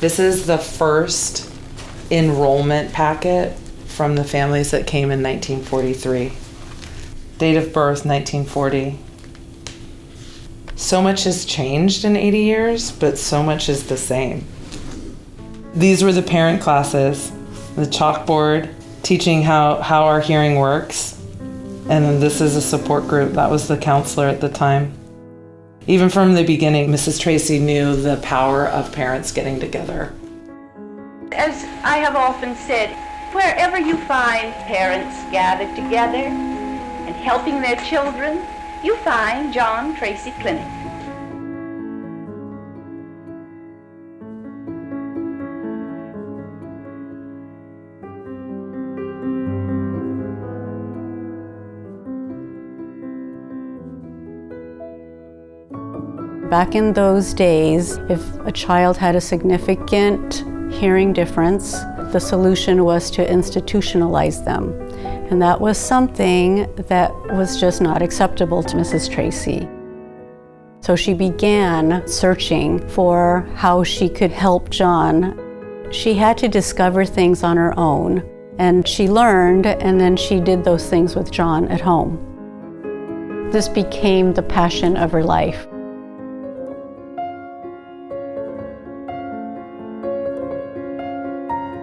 This is the first enrollment packet from the families that came in 1943. Date of birth, 1940. So much has changed in 80 years, but so much is the same. These were the parent classes, the chalkboard, teaching how our hearing works. And then this is a support group. That was the counselor at the time. Even from the beginning, Mrs. Tracy knew the power of parents getting together. As I have often said, wherever you find parents gathered together and helping their children, you find John Tracy Clinic. Back in those days, if a child had a significant hearing difference, the solution was to institutionalize them. And that was something that was just not acceptable to Mrs. Tracy. So she began searching for how she could help John. She had to discover things on her own, and she learned, and then she did those things with John at home. This became the passion of her life.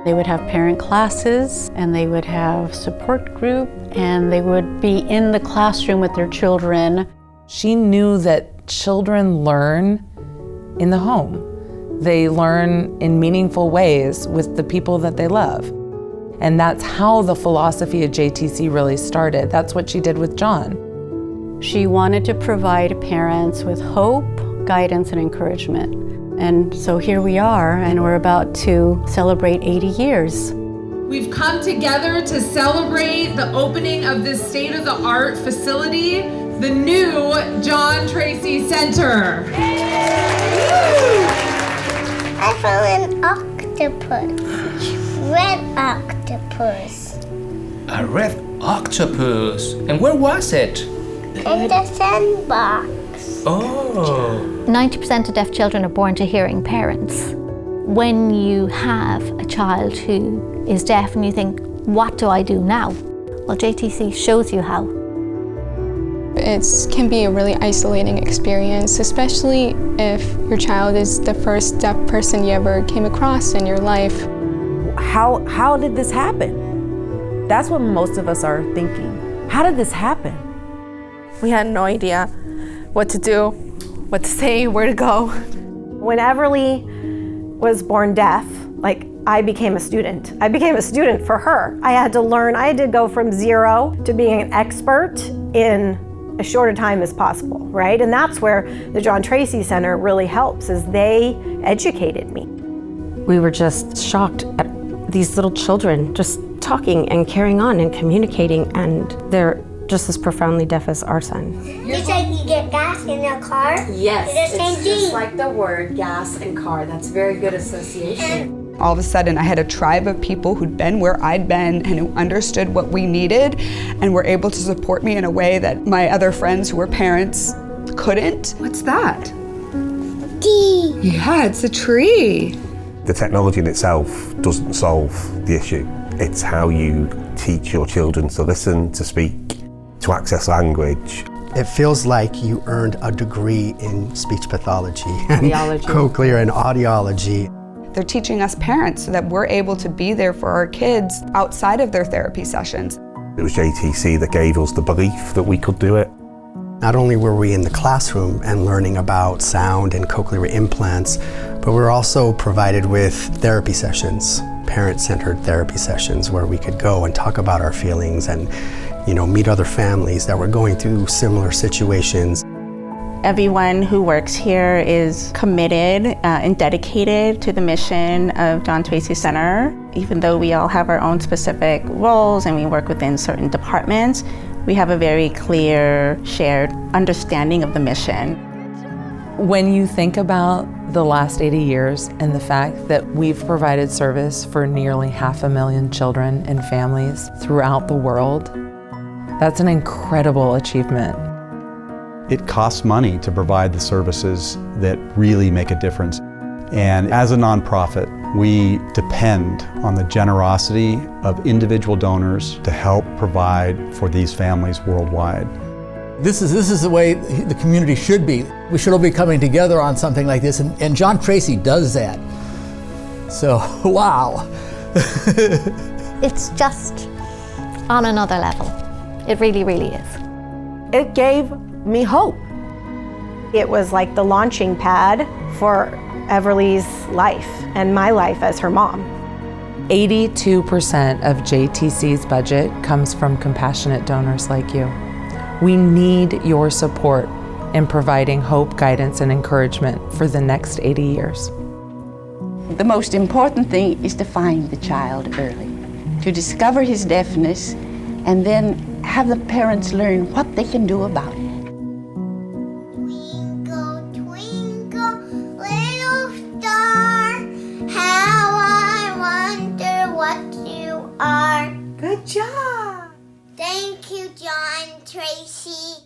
They would have parent classes, and they would have support group, and they would be in the classroom with their children. She knew that children learn in the home. They learn in meaningful ways with the people that they love. And that's how the philosophy of JTC really started. That's what she did with John. She wanted to provide parents with hope, guidance, and encouragement. And so here we are, and we're about to celebrate 80 years. We've come together to celebrate the opening of this state-of-the-art facility, the new John Tracy Center. I found an octopus, red octopus. A red octopus? And where was it? In the sandbox. Oh. 90% of deaf children are born to hearing parents. When you have a child who is deaf and you think, what do I do now? Well, JTC shows you how. It can be a really isolating experience, especially if your child is the first deaf person you ever came across in your life. How did this happen? That's what most of us are thinking. How did this happen? We had no idea what to do, what to say, where to go. When Everly was born deaf, I became a student. I became a student for her. I had to learn, I had to go from zero to being an expert in as short a time as possible, right? And that's where the John Tracy Center really helps, is they educated me. We were just shocked at these little children just talking and carrying on and communicating, and they're just as profoundly deaf as our son. It's like you get gas in a car? Yes, it's the same it's thing. Just like the word gas and car. That's very good association. All of a sudden, I had a tribe of people who'd been where I'd been and who understood what we needed and were able to support me in a way that my other friends who were parents couldn't. What's that? Tree. Yeah, it's a tree. The technology in itself doesn't solve the issue. It's how you teach your children to listen, to speak, to access language. It feels like you earned a degree in speech pathology and Audiology. cochlear and audiology. They're teaching us parents so that we're able to be there for our kids outside of their therapy sessions. It was JTC that gave us the belief that we could do it. Not only were we in the classroom and learning about sound and cochlear implants, but we were also provided with therapy sessions, parent-centered therapy sessions, where we could go and talk about our feelings and meet other families that were going through similar situations. Everyone who works here is committed and dedicated to the mission of John Tracy Center. Even though we all have our own specific roles and we work within certain departments, we have a very clear, shared understanding of the mission. When you think about the last 80 years and the fact that we've provided service for nearly 500,000 children and families throughout the world, that's an incredible achievement. It costs money to provide the services that really make a difference. And as a nonprofit, we depend on the generosity of individual donors to help provide for these families worldwide. This is the way the community should be. We should all be coming together on something like this, and John Tracy does that. So, wow. It's just on another level. It really, really is. It gave me hope. It was like the launching pad for Everly's life and my life as her mom. 82% of JTC's budget comes from compassionate donors like you. We need your support in providing hope, guidance, and encouragement for the next 80 years. The most important thing is to find the child early, to discover his deafness, and then have the parents learn what they can do about it. Twinkle, twinkle, little star, how I wonder what you are. Good job. Thank you, John Tracy.